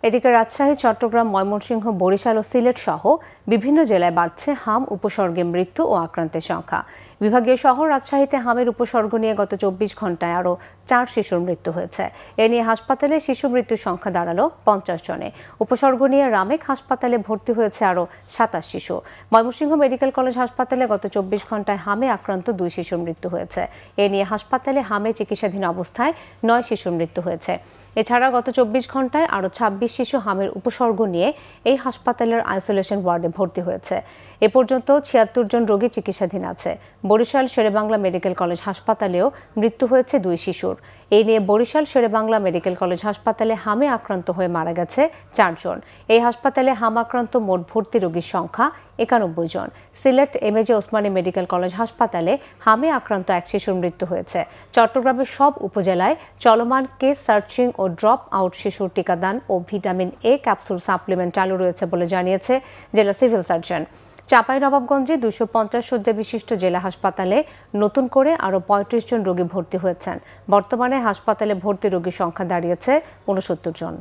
এদিকে রাজশাহী, চট্টগ্রাম, ময়মনসিংহ, বরিশাল ও সিলেট সহ বিভিন্ন জেলায় বাড়ছে হাম উপসর্গে মৃত্যু ও আক্রান্তের সংখ্যা। বিভাগীয় শহর রাজশাহীতে হামের উপসর্গ নিয়ে গত ২৪ ঘন্টায় আরও ৪ শিশুর মৃত্যু হয়েছে। এ নিয়ে হাসপাতালে শিশু মৃত্যুর সংখ্যা দাঁড়ালো ৫০ জনে। উপসর্গ নিয়ে রামেক হাসপাতালে ভর্তি হয়েছে আরও ২৭ শিশু। ময়মনসিংহ মেডিকেল কলেজ হাসপাতালে গত ২৪ ঘন্টায় হামে আক্রান্ত ২ শিশুর মৃত্যু হয়েছে। এ নিয়ে হাসপাতালে হামে চিকিৎসাধীন অবস্থায় ৯ শিশুর মৃত্যু হয়েছে। এছাড়া গত ২৪ ঘন্টায় আরও ২৬ শিশু হামের উপসর্গ নিয়ে এই হাসপাতালের আইসোলেশন ওয়ার্ডে ভর্তি হয়েছে। এ পর্যন্ত ৭৬ জন রোগী চিকিৎসাধীন আছে। বরিশাল শেরেবাংলা মেডিকেল কলেজ হাসপাতালেও মৃত্যু হয়েছে ২ শিশুর। এই নিয়ে বরিশাল শেরেবাংলা মেডিকেল কলেজ হাসপাতালে হামে আক্রান্ত হয়ে মারা গেছে ৪ জন। এই হাসপাতালে হাম আক্রান্ত মোট ভর্তি রোগীর সংখ্যা ৯১ জন। সিলেট এমএজে ওসমানী মেডিকেল কলেজ হাসপাতালে হামে আক্রান্ত ১ শিশুর মৃত্যু হয়েছে। চট্টগ্রামের সব উপজেলায় চলমান কেস সার্চিং ও ড্রপ আউট শিশুর টিকাদান ও ভিটামিন এ ক্যাপসুল সাপ্লিমেন্ট চালু রয়েছে বলে জানিয়েছে জেলা সিভিল সার্জন। চাঁপাইনবাবগঞ্জে ২৫০ শয্যা বিশিষ্ট জেলা হাসপাতালে নতুন করে আরও ৩৫ জন রোগী ভর্তি হয়েছেন। বর্তমানে হাসপাতালে ভর্তি রোগীর সংখ্যা দাঁড়িয়েছে ৬৯ জন।